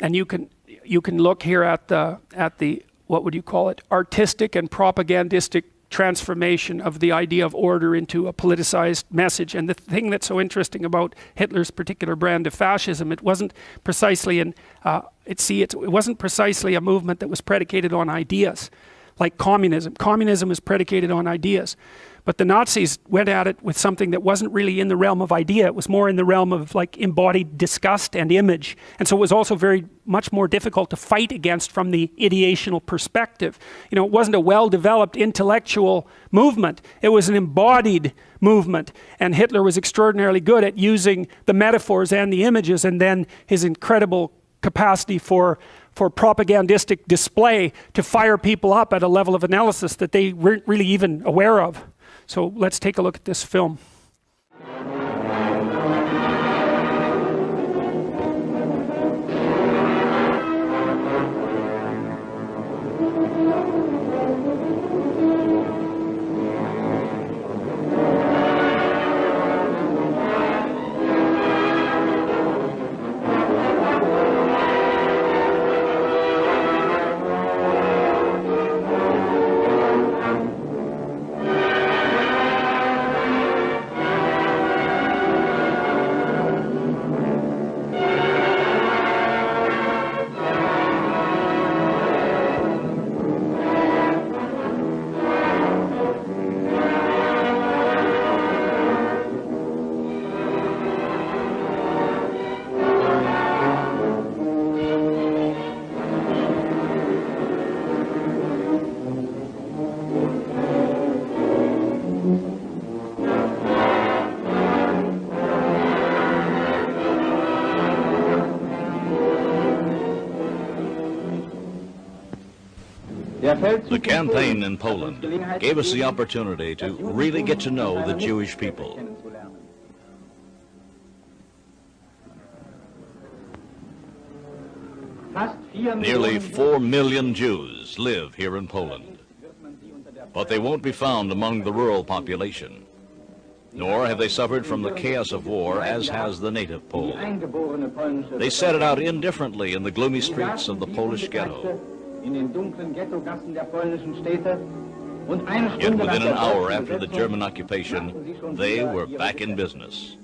And you can look here at the what would you call it, artistic and propagandistic transformation of the idea of order into a politicized message. And the thing that's so interesting about Hitler's particular brand of fascism, it wasn't precisely it wasn't precisely a movement that was predicated on ideas, like communism. Communism is predicated on ideas. But the Nazis went at it with something that wasn't really in the realm of idea. It was more in the realm of like embodied disgust and image. And so it was also very much more difficult to fight against from the ideational perspective. You know, it wasn't a well-developed intellectual movement. It was an embodied movement. And Hitler was extraordinarily good at using the metaphors and the images, and then his incredible capacity for propagandistic display to fire people up at a level of analysis that they weren't really even aware of. So let's take a look at this film. The campaign in Poland gave us the opportunity to really get to know the Jewish people. Nearly 4 million Jews live here in Poland, but they won't be found among the rural population, nor have they suffered from the chaos of war as has the native Pole. They set it out indifferently in the gloomy streets of the Polish ghetto. Yet within an hour after the German occupation, they were back in business.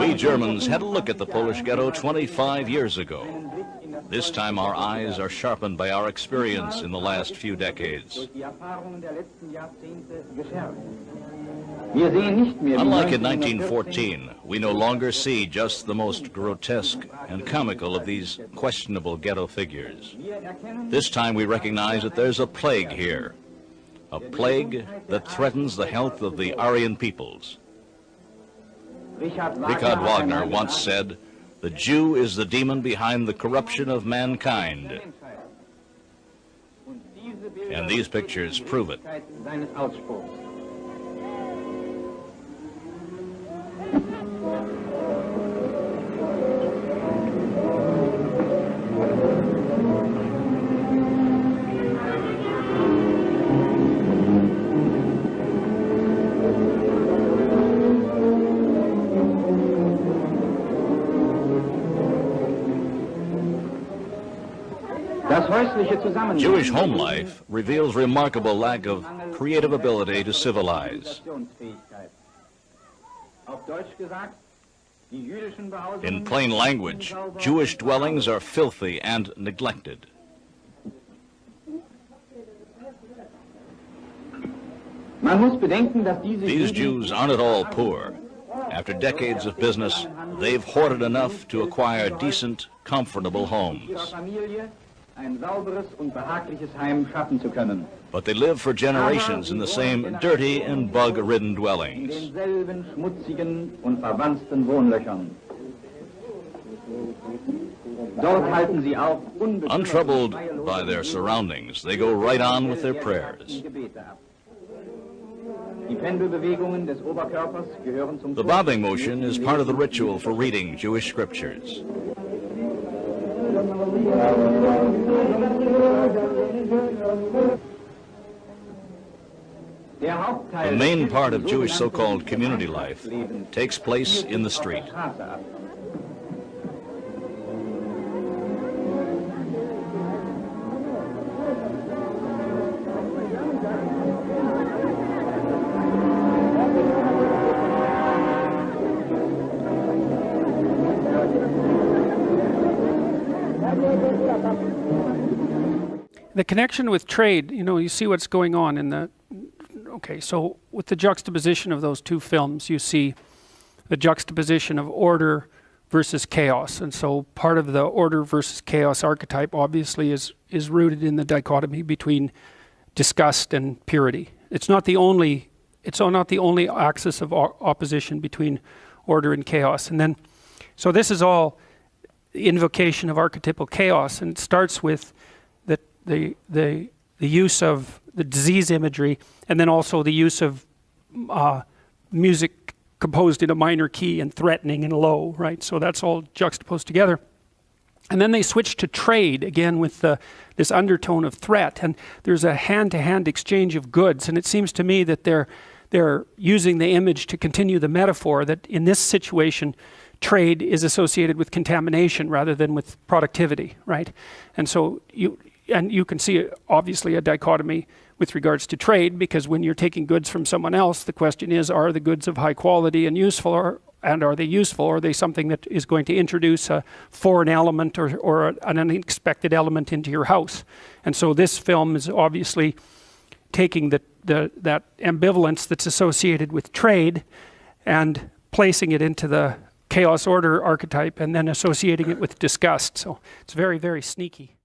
We Germans had a look at the Polish ghetto 25 years ago. This time our eyes are sharpened by our experience in the last few decades. Unlike in 1914, we no longer see just the most grotesque and comical of these questionable ghetto figures. This time we recognize that there's a plague here, a plague that threatens the health of the Aryan peoples. Richard Wagner once said, "The Jew is the demon behind the corruption of mankind." And these pictures prove it. Jewish home life reveals remarkable lack of creative ability to civilize. In plain language, Jewish dwellings are filthy and neglected. These Jews aren't at all poor. After decades of business, they've hoarded enough to acquire decent, comfortable homes. But they live for generations in the same dirty and bug-ridden dwellings. Untroubled by their surroundings, they go right on with their prayers. Die Pendelbewegungen des Oberkörpers gehören zum The bobbing motion is part of the ritual for reading Jewish scriptures. The main part of Jewish so-called community life takes place in the street. The connection with trade, you know, you see what's going on in the, okay, so with the juxtaposition of those two films, you see the juxtaposition of order versus chaos. And so part of the order versus chaos archetype obviously is rooted in the dichotomy between disgust and purity. It's not the only axis of opposition between order and chaos. And then, so this is all invocation of archetypal chaos, and it starts with the use of the disease imagery, and then also the use of music composed in a minor key and threatening and low, right? So that's all juxtaposed together. And then they switch to trade again with this undertone of threat, and there's a hand-to-hand exchange of goods, and it seems to me that they're using the image to continue the metaphor that in this situation trade is associated with contamination rather than with productivity, right? And so you can see obviously a dichotomy with regards to trade, because when you're taking goods from someone else, the question is, are the goods of high quality and useful, and are they useful, or are they something that is going to introduce a foreign element or an unexpected element into your house? And so this film is obviously taking that ambivalence that's associated with trade and placing it into the chaos order archetype and then associating it with disgust. So it's very, very sneaky.